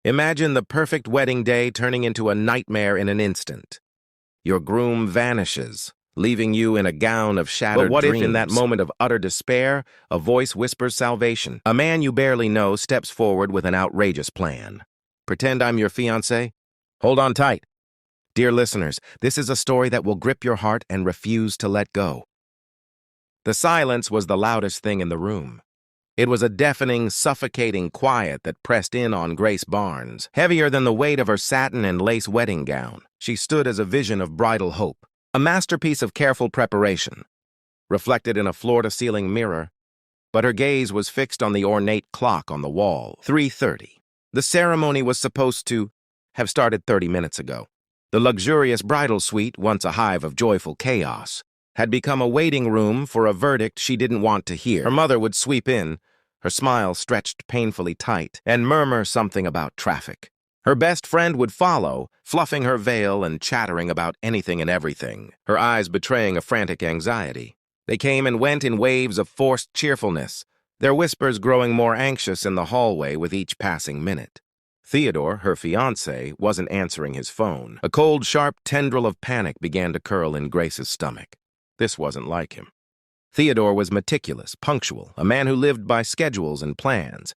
Imagine the perfect wedding day turning into a nightmare in an instant. Your groom vanishes, leaving you in a gown of shattered dreams. But what if in that moment of utter despair, a voice whispers salvation? A man you barely know steps forward with an outrageous plan. Pretend I'm your fiancé? Hold on tight. Dear listeners, this is a story that will grip your heart and refuse to let go. The silence was the loudest thing in the room. It was a deafening, suffocating quiet that pressed in on Grace Barnes. Heavier than the weight of her satin and lace wedding gown, she stood as a vision of bridal hope, a masterpiece of careful preparation, reflected in a floor-to-ceiling mirror. But her gaze was fixed on the ornate clock on the wall. 3:30. The ceremony was supposed to have started 30 minutes ago. The luxurious bridal suite, once a hive of joyful chaos, had become a waiting room for a verdict she didn't want to hear. Her mother would sweep in, her smile stretched painfully tight, and murmur something about traffic. Her best friend would follow, fluffing her veil and chattering about anything and everything, her eyes betraying a frantic anxiety. They came and went in waves of forced cheerfulness, their whispers growing more anxious in the hallway with each passing minute. Theodore, her fiancé, wasn't answering his phone. A cold, sharp tendril of panic began to curl in Grace's stomach. This wasn't like him. Theodore was meticulous, punctual, a man who lived by schedules and plans.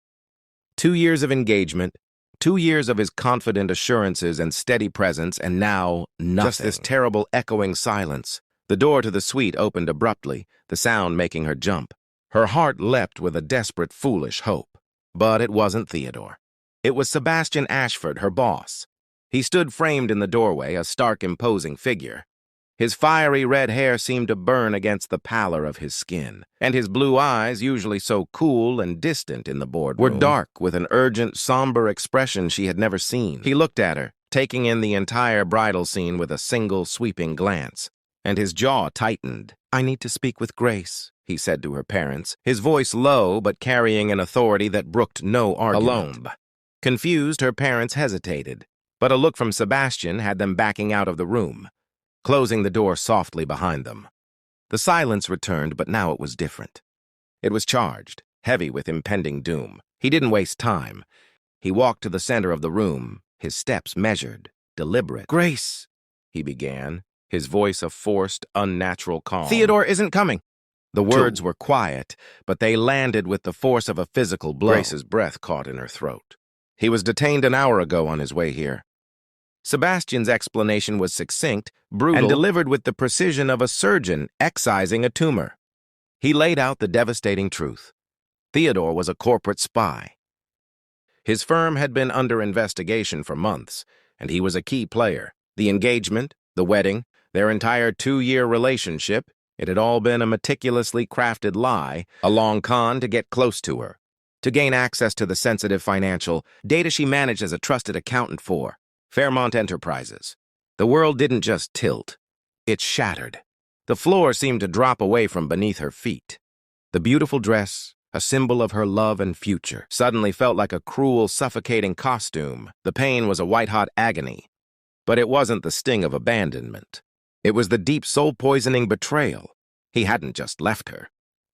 2 years of engagement, 2 years of his confident assurances and steady presence, and now nothing. Just this terrible echoing silence. The door to the suite opened abruptly, the sound making her jump. Her heart leapt with a desperate, foolish hope. But it wasn't Theodore. It was Sebastian Ashford, her boss. He stood framed in the doorway, a stark, imposing figure. His fiery red hair seemed to burn against the pallor of his skin, and his blue eyes, usually so cool and distant in the boardroom, were dark with an urgent, somber expression she had never seen. He looked at her, taking in the entire bridal scene with a single sweeping glance, and his jaw tightened. "I need to speak with Grace," he said to her parents, his voice low but carrying an authority that brooked no argument. Alone. Confused, her parents hesitated, but a look from Sebastian had them backing out of the room, closing the door softly behind them. The silence returned, but now it was different. It was charged, heavy with impending doom. He didn't waste time. He walked to the center of the room, his steps measured, deliberate. "Grace," he began, his voice a forced, unnatural calm. "Theodore isn't coming." The words were quiet, but they landed with the force of a physical blow. Grace's breath caught in her throat. "He was detained an hour ago on his way here." Sebastian's explanation was succinct, brutal, and delivered with the precision of a surgeon excising a tumor. He laid out the devastating truth. Theodore was a corporate spy. His firm had been under investigation for months, and he was a key player. The engagement, the wedding, their entire 2-year relationship, it had all been a meticulously crafted lie, a long con to get close to her, to gain access to the sensitive financial data she managed as a trusted accountant for Fairmont Enterprises. The world didn't just tilt, it shattered. The floor seemed to drop away from beneath her feet. The beautiful dress, a symbol of her love and future, suddenly felt like a cruel, suffocating costume. The pain was a white-hot agony. But it wasn't the sting of abandonment. It was the deep, soul-poisoning betrayal. He hadn't just left her.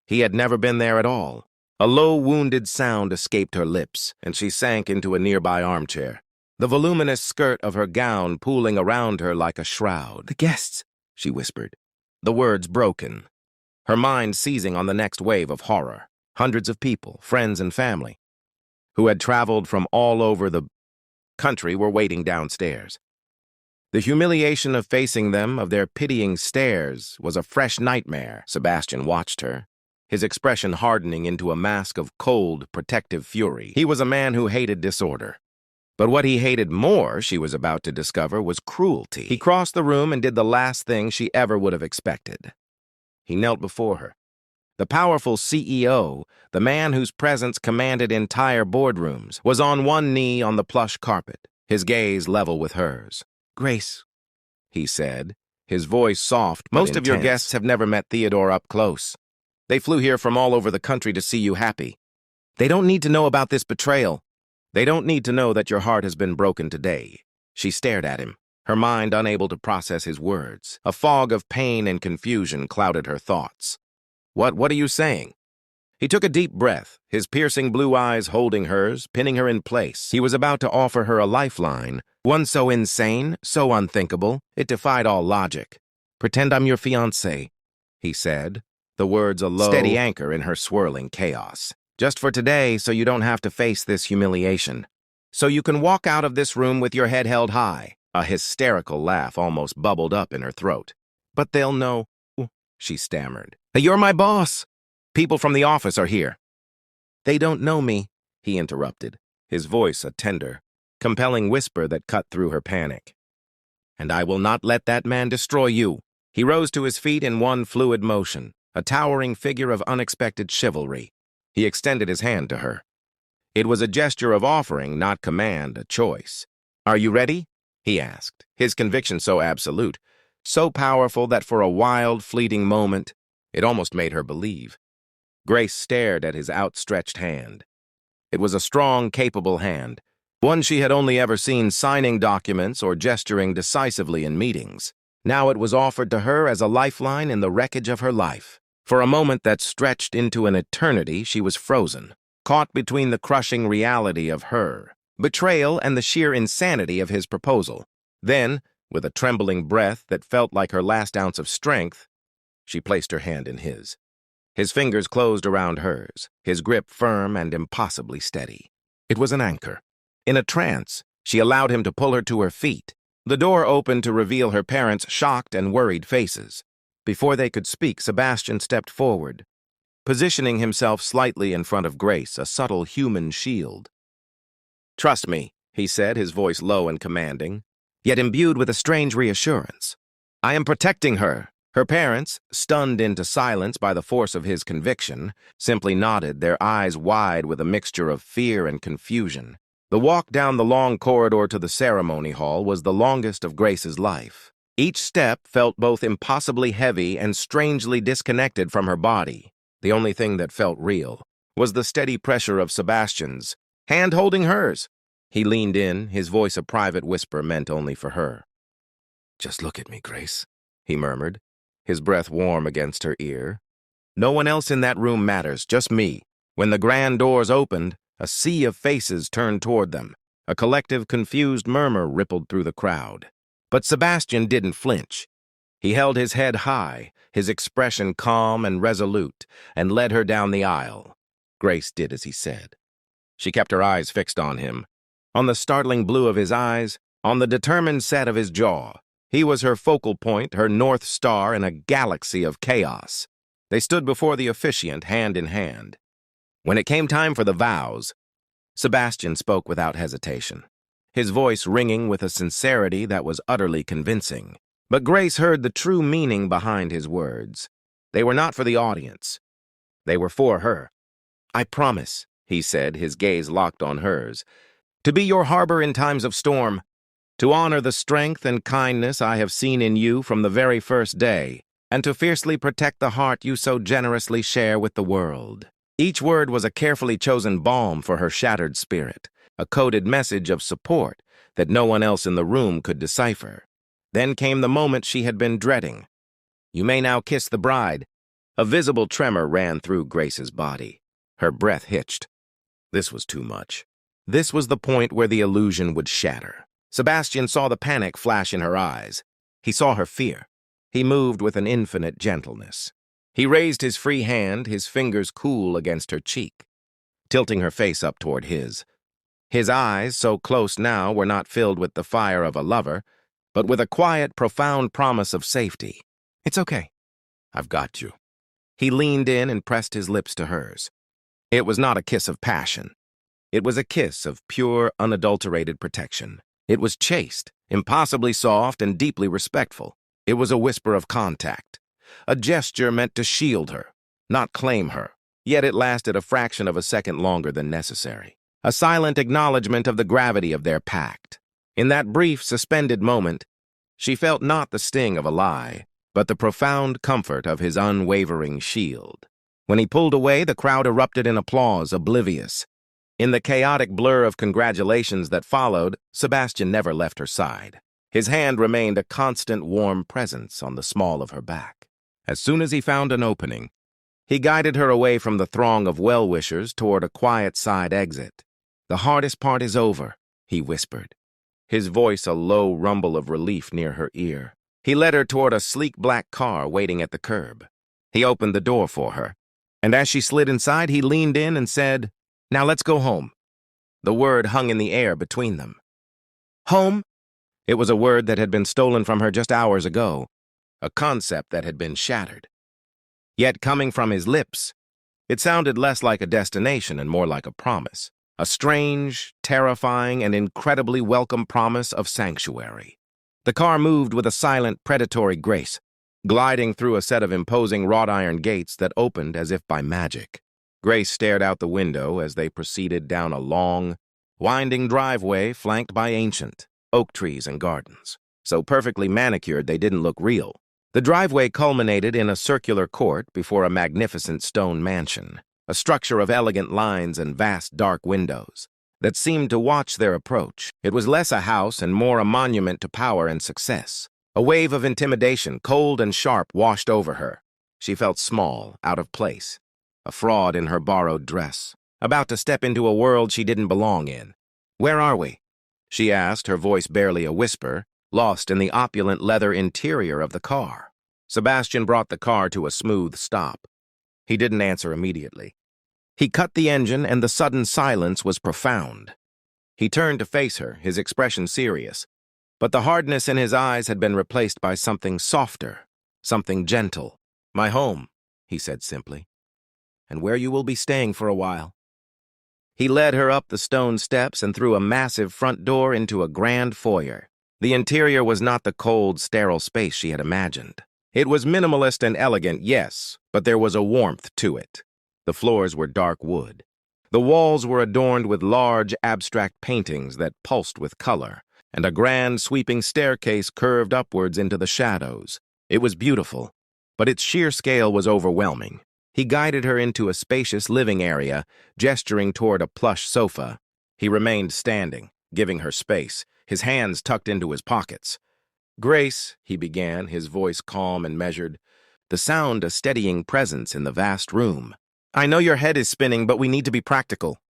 He had never been there at all. A low, wounded sound escaped her lips, and she sank into a nearby armchair, the voluminous skirt of her gown pooling around her like a shroud. "The guests," she whispered, the words broken, her mind seizing on the next wave of horror. Hundreds of people, friends and family, who had traveled from all over the country were waiting downstairs. The humiliation of facing them, of their pitying stares, was a fresh nightmare. Sebastian watched her, his expression hardening into a mask of cold, protective fury. He was a man who hated disorder. But what he hated more, she was about to discover, was cruelty. He crossed the room and did the last thing she ever would have expected. He knelt before her. The powerful CEO, the man whose presence commanded entire boardrooms, was on one knee on the plush carpet, his gaze level with hers. "Grace," he said, his voice soft but "Most of your guests have never met Theodore up close. They flew here from all over the country to see you happy. They don't need to know about this betrayal. They don't need to know that your heart has been broken today." She stared at him, her mind unable to process his words. A fog of pain and confusion clouded her thoughts. What are you saying?" He took a deep breath, his piercing blue eyes holding hers, pinning her in place. He was about to offer her a lifeline, one so insane, so unthinkable, it defied all logic. "Pretend I'm your fiancé," he said, the words a low, steady anchor in her swirling chaos. "Just for today, so you don't have to face this humiliation. So you can walk out of this room with your head held high." A hysterical laugh almost bubbled up in her throat. "But they'll know," she stammered. "You're my boss. People from the office are here." "They don't know me," he interrupted, his voice a tender, compelling whisper that cut through her panic. "And I will not let that man destroy you." He rose to his feet in one fluid motion, a towering figure of unexpected chivalry. He extended his hand to her. It was a gesture of offering, not command, a choice. "Are you ready?" he asked, his conviction so absolute, so powerful that for a wild, fleeting moment, it almost made her believe. Grace stared at his outstretched hand. It was a strong, capable hand, one she had only ever seen signing documents or gesturing decisively in meetings. Now it was offered to her as a lifeline in the wreckage of her life. For a moment that stretched into an eternity, she was frozen, caught between the crushing reality of her betrayal and the sheer insanity of his proposal. Then, with a trembling breath that felt like her last ounce of strength, she placed her hand in his. His fingers closed around hers, his grip firm and impossibly steady. It was an anchor. In a trance, she allowed him to pull her to her feet. The door opened to reveal her parents' shocked and worried faces. Before they could speak, Sebastian stepped forward, positioning himself slightly in front of Grace, a subtle human shield. "Trust me," he said, his voice low and commanding, yet imbued with a strange reassurance. "I am protecting her." Her parents, stunned into silence by the force of his conviction, simply nodded, their eyes wide with a mixture of fear and confusion. The walk down the long corridor to the ceremony hall was the longest of Grace's life. Each step felt both impossibly heavy and strangely disconnected from her body. The only thing that felt real was the steady pressure of Sebastian's hand holding hers. He leaned in, his voice a private whisper meant only for her. "Just look at me, Grace," he murmured, his breath warm against her ear. "No one else in that room matters, just me." When the grand doors opened, a sea of faces turned toward them. A collective, confused murmur rippled through the crowd. But Sebastian didn't flinch. He held his head high, his expression calm and resolute, and led her down the aisle. Grace did as he said. She kept her eyes fixed on him, on the startling blue of his eyes, on the determined set of his jaw. He was her focal point, her North Star in a galaxy of chaos. They stood before the officiant, hand in hand. When it came time for the vows, Sebastian spoke without hesitation, his voice ringing with a sincerity that was utterly convincing. But Grace heard the true meaning behind his words. They were not for the audience. They were for her. "I promise," he said, his gaze locked on hers, "to be your harbor in times of storm, to honor the strength and kindness I have seen in you from the very first day, and to fiercely protect the heart you so generously share with the world." Each word was a carefully chosen balm for her shattered spirit, a coded message of support that no one else in the room could decipher. Then came the moment she had been dreading. "You may now kiss the bride." A visible tremor ran through Grace's body. Her breath hitched. This was too much. This was the point where the illusion would shatter. Sebastian saw the panic flash in her eyes. He saw her fear. He moved with an infinite gentleness. He raised his free hand, his fingers cool against her cheek, tilting her face up toward his. His eyes, so close now, were not filled with the fire of a lover, but with a quiet, profound promise of safety. "It's okay. I've got you." He leaned in and pressed his lips to hers. It was not a kiss of passion. It was a kiss of pure, unadulterated protection. It was chaste, impossibly soft, and deeply respectful. It was a whisper of contact, a gesture meant to shield her, not claim her. Yet it lasted a fraction of a second longer than necessary. A silent acknowledgement of the gravity of their pact. In that brief, suspended moment, she felt not the sting of a lie, but the profound comfort of his unwavering shield. When he pulled away, the crowd erupted in applause, oblivious. In the chaotic blur of congratulations that followed, Sebastian never left her side. His hand remained a constant warm presence on the small of her back. As soon as he found an opening, He guided her away from the throng of well-wishers toward a quiet side exit. "The hardest part is over," he whispered, his voice a low rumble of relief near her ear. He led her toward a sleek black car waiting at the curb. He opened the door for her, and as she slid inside, he leaned in and said, "Now let's go home." The word hung in the air between them. Home? It was a word that had been stolen from her just hours ago, a concept that had been shattered. Yet coming from his lips, it sounded less like a destination and more like a promise, a strange, terrifying, and incredibly welcome promise of sanctuary. The car moved with a silent, predatory grace, gliding through a set of imposing wrought-iron gates that opened as if by magic. Grace stared out the window as they proceeded down a long, winding driveway flanked by ancient oak trees and gardens, so perfectly manicured they didn't look real. The driveway culminated in a circular court before a magnificent stone mansion, a structure of elegant lines and vast dark windows that seemed to watch their approach. It was less a house and more a monument to power and success. A wave of intimidation, cold and sharp, washed over her. She felt small, out of place, a fraud in her borrowed dress, about to step into a world she didn't belong in. "Where are we?" she asked, her voice barely a whisper, lost in the opulent leather interior of the car. Sebastian brought the car to a smooth stop. He didn't answer immediately. He cut the engine, and the sudden silence was profound. He turned to face her, his expression serious, but the hardness in his eyes had been replaced by something softer, something gentle. "My home," he said simply, "and where you will be staying for a while." He led her up the stone steps and through a massive front door into a grand foyer. The interior was not the cold, sterile space she had imagined. It was minimalist and elegant, yes, but there was a warmth to it. The floors were dark wood. The walls were adorned with large, abstract paintings that pulsed with color, and a grand, sweeping staircase curved upwards into the shadows. It was beautiful, but its sheer scale was overwhelming. He guided her into a spacious living area, gesturing toward a plush sofa. He remained standing, giving her space, his hands tucked into his pockets. "Grace," he began, his voice calm and measured, the sound a steadying presence in the vast room. "I know your head is spinning, but we need to be practical."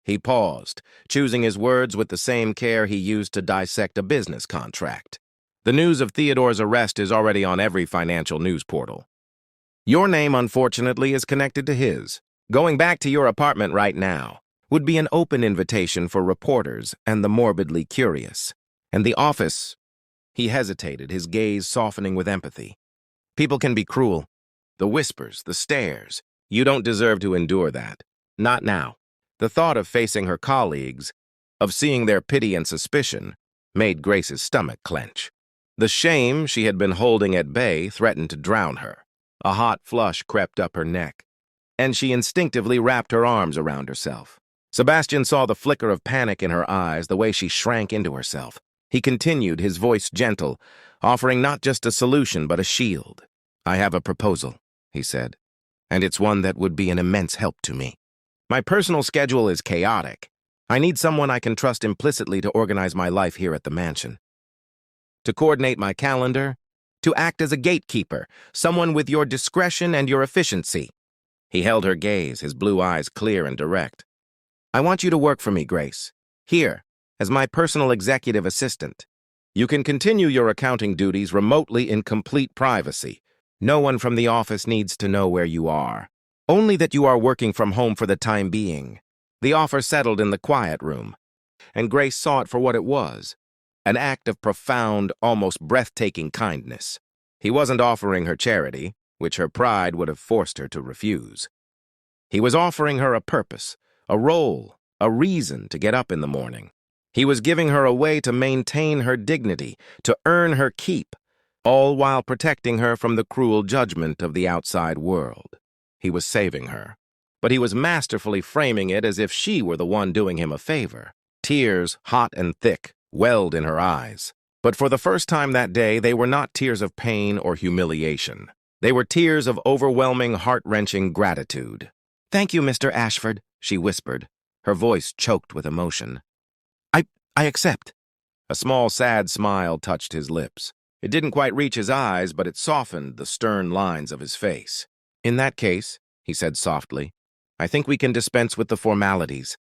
He paused, choosing his words with the same care he used to dissect a business contract. "The news of Theodore's arrest is already on every financial news portal. Your name, unfortunately, is connected to his. Going back to your apartment right now would be an open invitation for reporters and the morbidly curious. And the office—" He hesitated, his gaze softening with empathy. "People can be cruel. The whispers, the stares. You don't deserve to endure that. Not now." The thought of facing her colleagues, of seeing their pity and suspicion, made Grace's stomach clench. The shame she had been holding at bay threatened to drown her. A hot flush crept up her neck, and she instinctively wrapped her arms around herself. Sebastian saw the flicker of panic in her eyes, the way she shrank into herself. He continued, his voice gentle, offering not just a solution but a shield. "I have a proposal," he said, "and it's one that would be an immense help to me. My personal schedule is chaotic. I need someone I can trust implicitly to organize my life here at the mansion. To coordinate my calendar, to act as a gatekeeper, someone with your discretion and your efficiency." He held her gaze, his blue eyes clear and direct. "I want you to work for me, Grace. Here, as my personal executive assistant. You can continue your accounting duties remotely in complete privacy. No one from the office needs to know where you are. Only that you are working from home for the time being." The offer settled in the quiet room, and Grace saw it for what it was. An act of profound, almost breathtaking kindness. He wasn't offering her charity, which her pride would have forced her to refuse. He was offering her a purpose, a role, a reason to get up in the morning. He was giving her a way to maintain her dignity, to earn her keep, all while protecting her from the cruel judgment of the outside world. He was saving her, but he was masterfully framing it as if she were the one doing him a favor. Tears, hot and thick, welled in her eyes. But for the first time that day, they were not tears of pain or humiliation. They were tears of overwhelming, heart-wrenching gratitude. "Thank you, Mr. Ashford," she whispered, her voice choked with emotion. I accept." A small, sad smile touched his lips. It didn't quite reach his eyes, but it softened the stern lines of his face. "In that case, he said softly. "I think we can dispense with the formalities.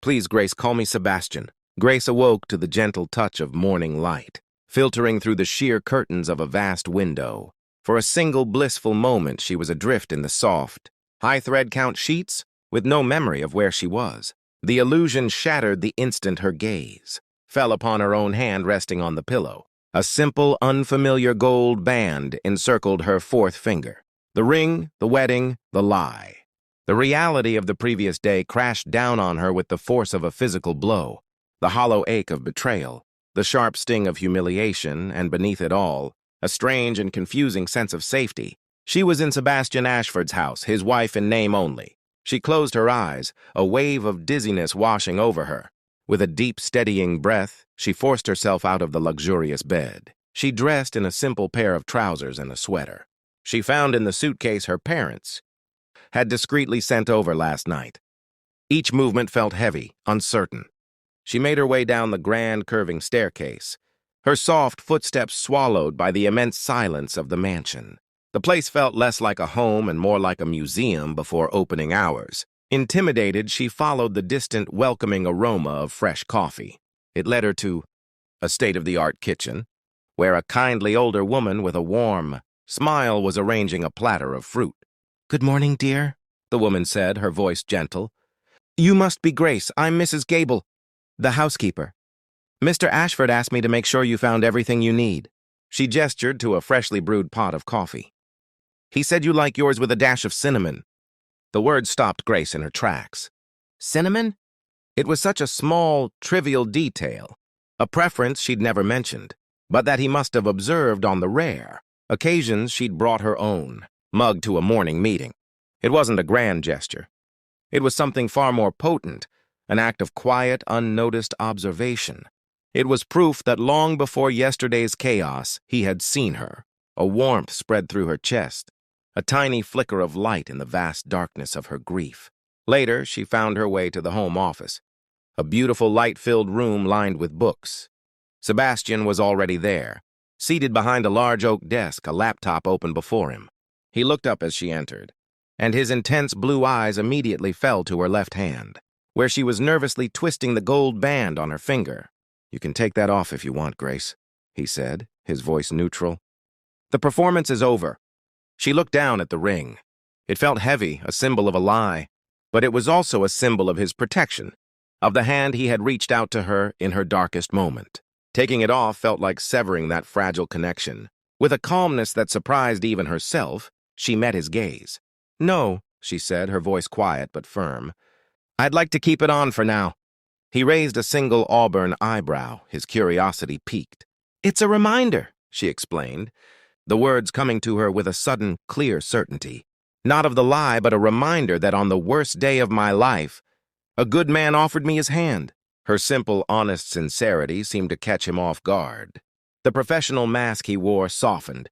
Please, Grace, call me Sebastian." Grace awoke to the gentle touch of morning light, filtering through the sheer curtains of a vast window. For a single blissful moment, she was adrift in the soft, high-thread count sheets, with no memory of where she was. The illusion shattered the instant her gaze fell upon her own hand resting on the pillow. A simple, unfamiliar gold band encircled her fourth finger. The ring, the wedding, the lie. The reality of the previous day crashed down on her with the force of a physical blow, the hollow ache of betrayal, the sharp sting of humiliation, and beneath it all, a strange and confusing sense of safety. She was in Sebastian Ashford's house, his wife in name only. She closed her eyes, a wave of dizziness washing over her. With a deep, steadying breath, she forced herself out of the luxurious bed. She dressed in a simple pair of trousers and a sweater. She found in the suitcase her parents had discreetly sent over last night. Each movement felt heavy, uncertain. She made her way down the grand, curving staircase, her soft footsteps swallowed by the immense silence of the mansion. The place felt less like a home and more like a museum before opening hours. Intimidated, she followed the distant, welcoming aroma of fresh coffee. It led her to a state-of-the-art kitchen, where a kindly older woman with a warm smile was arranging a platter of fruit. "Good morning, dear," the woman said, her voice gentle. "You must be Grace. I'm Mrs. Gable, the housekeeper. Mr. Ashford asked me to make sure you found everything you need." She gestured to a freshly brewed pot of coffee. "He said you like yours with a dash of cinnamon." The word stopped Grace in her tracks. Cinnamon? It was such a small, trivial detail, a preference she'd never mentioned, but that he must have observed on the rare occasions she'd brought her own mug to a morning meeting. It wasn't a grand gesture. It was something far more potent, an act of quiet, unnoticed observation. It was proof that long before yesterday's chaos, he had seen her. A warmth spread through her chest, a tiny flicker of light in the vast darkness of her grief. Later, she found her way to the home office, a beautiful light-filled room lined with books. Sebastian was already there, seated behind a large oak desk, a laptop open before him. He looked up as she entered, and his intense blue eyes immediately fell to her left hand, where she was nervously twisting the gold band on her finger. "You can take that off if you want, Grace," he said, his voice neutral. "The performance is over." She looked down at the ring. It felt heavy, a symbol of a lie, but it was also a symbol of his protection, of the hand he had reached out to her in her darkest moment. Taking it off felt like severing that fragile connection. With a calmness that surprised even herself, she met his gaze. "No," she said, her voice quiet but firm. "I'd like to keep it on for now." He raised a single auburn eyebrow, his curiosity piqued. "It's a reminder," she explained, the words coming to her with a sudden, clear certainty. Not of the lie, but a reminder that on the worst day of my life, a good man offered me his hand. Her simple, honest sincerity seemed to catch him off guard. The professional mask he wore softened,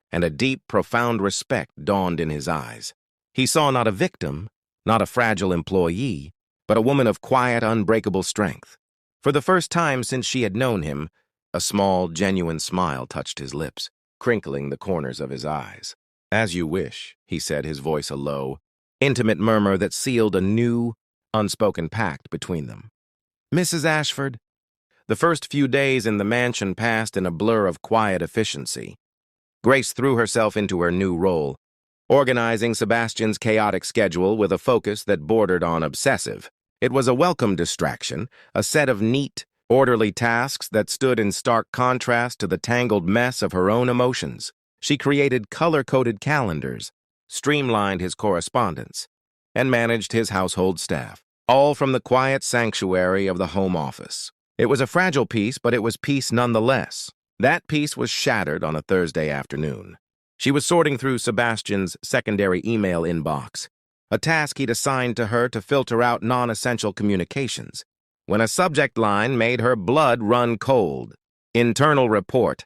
and a deep, profound respect dawned in his eyes. He saw not a victim, not a fragile employee, but a woman of quiet, unbreakable strength. For the first time since she had known him, a small, genuine smile touched his lips, crinkling the corners of his eyes. "As you wish," he said, his voice a low, intimate murmur that sealed a new, unspoken pact between them. "Mrs. Ashford." The first few days in the mansion passed in a blur of quiet efficiency. Grace threw herself into her new role, organizing Sebastian's chaotic schedule with a focus that bordered on obsessive. It was a welcome distraction, a set of neat, orderly tasks that stood in stark contrast to the tangled mess of her own emotions. She created color-coded calendars, streamlined his correspondence, and managed his household staff, all from the quiet sanctuary of the home office. It was a fragile peace, but it was peace nonetheless. That peace was shattered on a Thursday afternoon. She was sorting through Sebastian's secondary email inbox, a task he'd assigned to her to filter out non-essential communications, when a subject line made her blood run cold. "Internal report.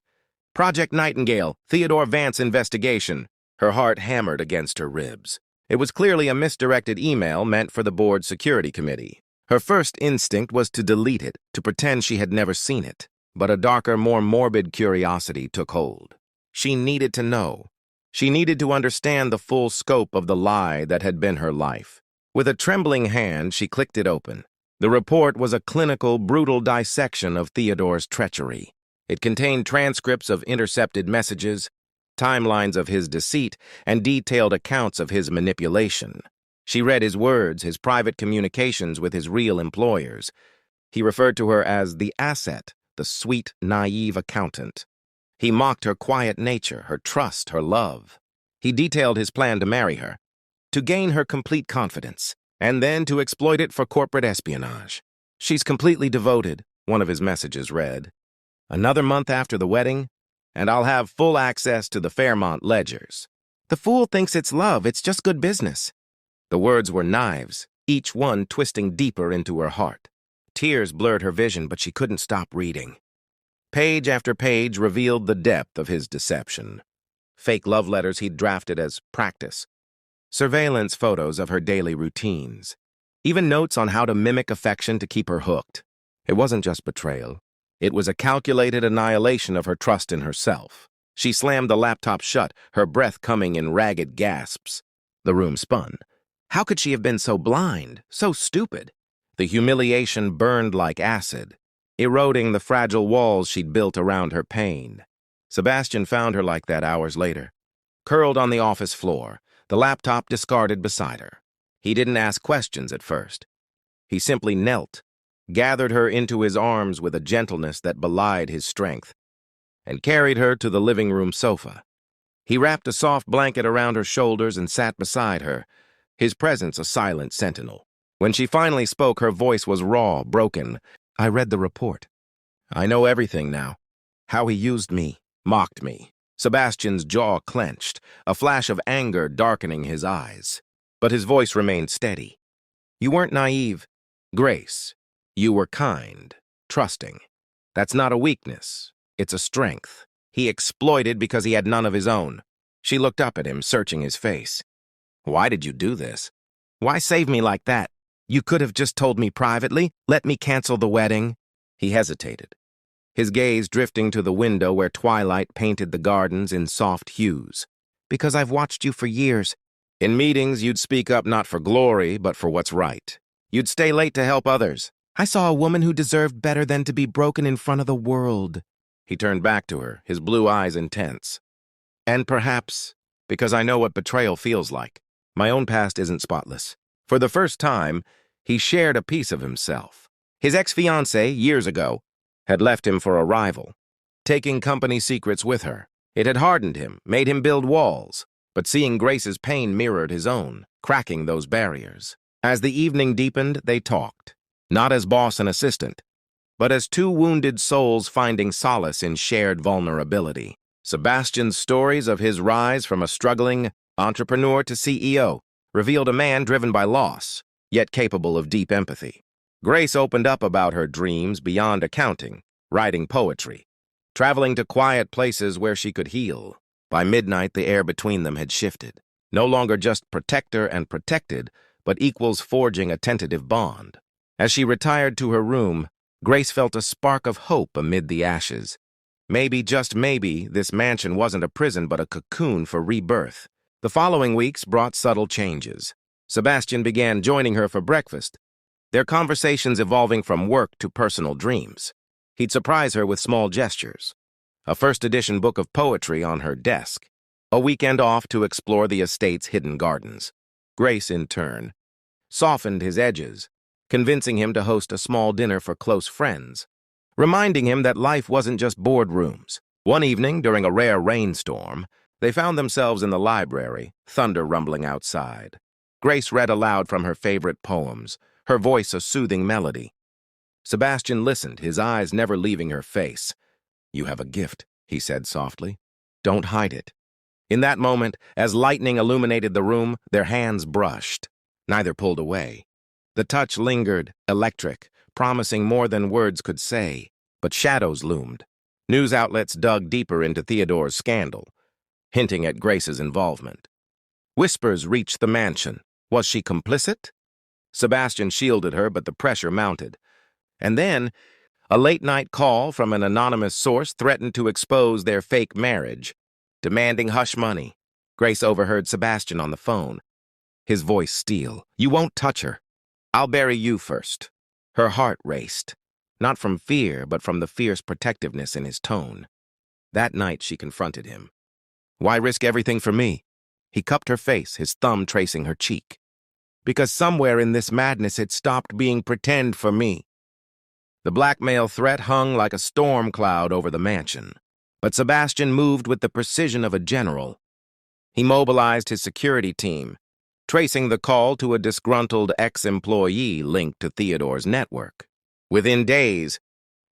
Project Nightingale, Theodore Vance investigation." Her heart hammered against her ribs. It was clearly a misdirected email meant for the board security committee. Her first instinct was to delete it, to pretend she had never seen it. But a darker, more morbid curiosity took hold. She needed to know. She needed to understand the full scope of the lie that had been her life. With a trembling hand, she clicked it open. The report was a clinical, brutal dissection of Theodore's treachery. It contained transcripts of intercepted messages, timelines of his deceit, and detailed accounts of his manipulation. She read his words, his private communications with his real employers. He referred to her as the asset, the sweet, naive accountant. He mocked her quiet nature, her trust, her love. He detailed his plan to marry her, to gain her complete confidence, and then to exploit it for corporate espionage. "She's completely devoted," one of his messages read. "Another month after the wedding, and I'll have full access to the Fairmont ledgers." "The fool thinks it's love, it's just good business." The words were knives, each one twisting deeper into her heart. Tears blurred her vision, but she couldn't stop reading. Page after page revealed the depth of his deception. Fake love letters he'd drafted as practice. Surveillance photos of her daily routines. Even notes on how to mimic affection to keep her hooked. It wasn't just betrayal. It was a calculated annihilation of her trust in herself. She slammed the laptop shut, her breath coming in ragged gasps. The room spun. How could she have been so blind, so stupid? The humiliation burned like acid, eroding the fragile walls she'd built around her pain. Sebastian found her like that hours later, curled on the office floor, the laptop discarded beside her. He didn't ask questions at first. He simply knelt, gathered her into his arms with a gentleness that belied his strength, and carried her to the living room sofa. He wrapped a soft blanket around her shoulders and sat beside her, his presence a silent sentinel. When she finally spoke, her voice was raw, broken. "I read the report. I know everything now. How he used me, mocked me." Sebastian's jaw clenched, a flash of anger darkening his eyes. But his voice remained steady. "You weren't naive, Grace. You were kind, trusting. That's not a weakness. It's a strength. He exploited because he had none of his own." She looked up at him, searching his face. "Why did you do this? Why save me like that? You could have just told me privately, let me cancel the wedding." He hesitated, his gaze drifting to the window where twilight painted the gardens in soft hues. "Because I've watched you for years. In meetings, you'd speak up not for glory, but for what's right. You'd stay late to help others. I saw a woman who deserved better than to be broken in front of the world." He turned back to her, his blue eyes intense. "And perhaps, because I know what betrayal feels like. My own past isn't spotless." For the first time, he shared a piece of himself. His ex-fiancée, years ago, had left him for a rival, taking company secrets with her. It had hardened him, made him build walls, but seeing Grace's pain mirrored his own, cracking those barriers. As the evening deepened, they talked, not as boss and assistant, but as two wounded souls finding solace in shared vulnerability. Sebastian's stories of his rise from a struggling entrepreneur to CEO revealed a man driven by loss, yet capable of deep empathy. Grace opened up about her dreams beyond accounting, writing poetry, traveling to quiet places where she could heal. By midnight, the air between them had shifted. No longer just protector and protected, but equals forging a tentative bond. As she retired to her room, Grace felt a spark of hope amid the ashes. Maybe, just maybe, this mansion wasn't a prison but a cocoon for rebirth. The following weeks brought subtle changes. Sebastian began joining her for breakfast, their conversations evolving from work to personal dreams. He'd surprise her with small gestures. A first-edition book of poetry on her desk. A weekend off to explore the estate's hidden gardens. Grace, in turn, softened his edges, convincing him to host a small dinner for close friends, reminding him that life wasn't just boardrooms. One evening, during a rare rainstorm, they found themselves in the library, thunder rumbling outside. Grace read aloud from her favorite poems, her voice a soothing melody. Sebastian listened, his eyes never leaving her face. "You have a gift," he said softly. "Don't hide it." In that moment, as lightning illuminated the room, their hands brushed. Neither pulled away. The touch lingered, electric, promising more than words could say. But shadows loomed. News outlets dug deeper into Theodore's scandal, hinting at Grace's involvement. Whispers reached the mansion. Was she complicit? Sebastian shielded her, but the pressure mounted. And then, a late-night call from an anonymous source threatened to expose their fake marriage, demanding hush money. Grace overheard Sebastian on the phone, his voice steel. "You won't touch her. I'll bury you first." Her heart raced, not from fear, but from the fierce protectiveness in his tone. That night she confronted him. "Why risk everything for me?" He cupped her face, his thumb tracing her cheek. "Because somewhere in this madness it stopped being pretend for me." The blackmail threat hung like a storm cloud over the mansion, but Sebastian moved with the precision of a general. He mobilized his security team, tracing the call to a disgruntled ex-employee linked to Theodore's network. Within days,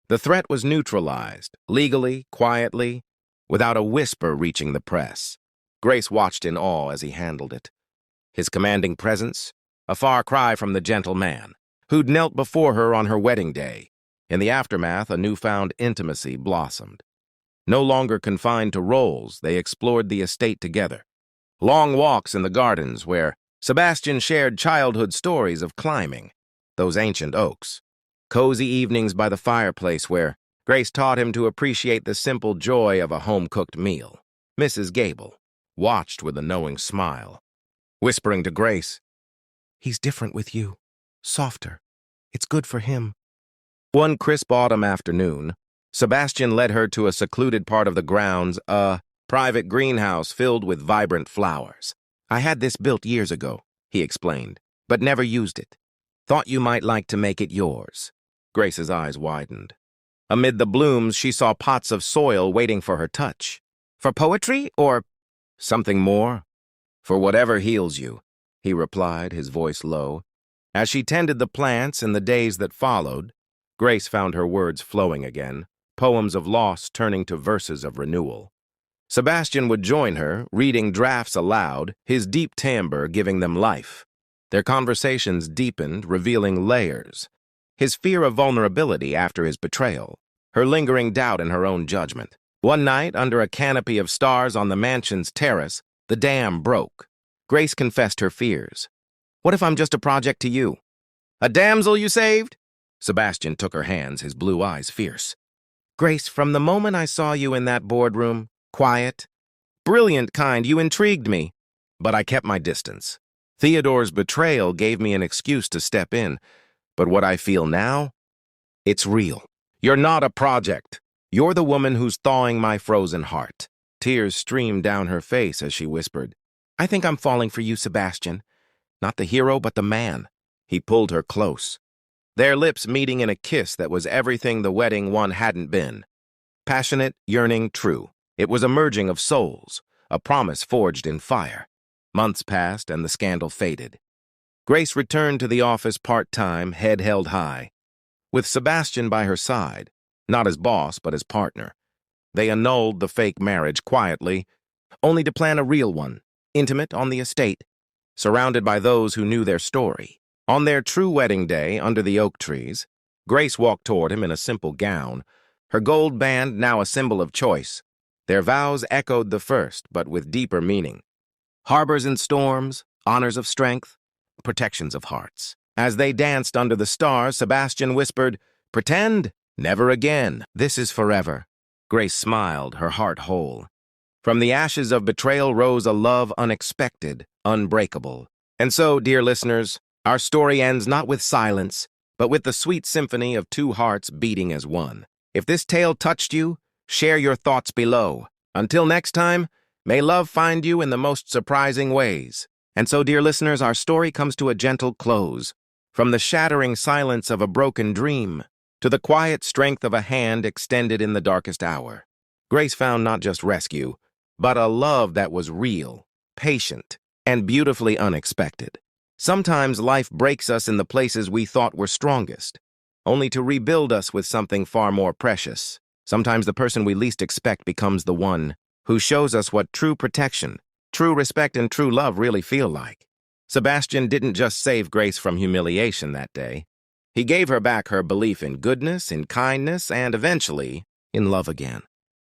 the threat was neutralized, legally, quietly, without a whisper reaching the press. Grace watched in awe as he handled it. His commanding presence, a far cry from the gentle man who'd knelt before her on her wedding day. In the aftermath, a newfound intimacy blossomed. No longer confined to roles, they explored the estate together. Long walks in the gardens where Sebastian shared childhood stories of climbing those ancient oaks. Cozy evenings by the fireplace where Grace taught him to appreciate the simple joy of a home-cooked meal. Mrs. Gable watched with a knowing smile, whispering to Grace, "He's different with you, softer. It's good for him." One crisp autumn afternoon, Sebastian led her to a secluded part of the grounds, a private greenhouse filled with vibrant flowers. "I had this built years ago," he explained, "but never used it. Thought you might like to make it yours." Grace's eyes widened. Amid the blooms, she saw pots of soil waiting for her touch. "For poetry, or something more?" "For whatever heals you," he replied, his voice low. As she tended the plants in the days that followed, Grace found her words flowing again, poems of loss turning to verses of renewal. Sebastian would join her, reading drafts aloud, his deep timbre giving them life. Their conversations deepened, revealing layers. His fear of vulnerability after his betrayal, her lingering doubt in her own judgment. One night, under a canopy of stars on the mansion's terrace, the dam broke. Grace confessed her fears. "What if I'm just a project to you?" "A damsel you saved?" Sebastian took her hands, his blue eyes fierce. "Grace, from the moment I saw you in that boardroom, quiet, brilliant kind, you intrigued me. But I kept my distance. Theodore's betrayal gave me an excuse to step in. But what I feel now, it's real. You're not a project. You're the woman who's thawing my frozen heart." Tears streamed down her face as she whispered, "I think I'm falling for you, Sebastian. Not the hero, but the man." He pulled her close, their lips meeting in a kiss that was everything the wedding one hadn't been. Passionate, yearning, true. It was a merging of souls, a promise forged in fire. Months passed and the scandal faded. Grace returned to the office part-time, head held high. With Sebastian by her side, not as boss but as partner. They annulled the fake marriage quietly, only to plan a real one, intimate on the estate, surrounded by those who knew their story. On their true wedding day, under the oak trees, Grace walked toward him in a simple gown, her gold band now a symbol of choice. Their vows echoed the first, but with deeper meaning. Harbors in storms, honors of strength, protections of hearts. As they danced under the stars, Sebastian whispered, "Pretend? Never again. This is forever." Grace smiled, her heart whole. From the ashes of betrayal rose a love unexpected, unbreakable. And so, dear listeners, our story ends not with silence, but with the sweet symphony of two hearts beating as one. If this tale touched you, share your thoughts below. Until next time, may love find you in the most surprising ways. And so, dear listeners, our story comes to a gentle close. From the shattering silence of a broken dream to the quiet strength of a hand extended in the darkest hour, Grace found not just rescue, but a love that was real, patient, and beautifully unexpected. Sometimes life breaks us in the places we thought were strongest, only to rebuild us with something far more precious. Sometimes the person we least expect becomes the one who shows us what true protection, true respect, and true love really feel like. Sebastian didn't just save Grace from humiliation that day. He gave her back her belief in goodness, in kindness, and eventually, in love again.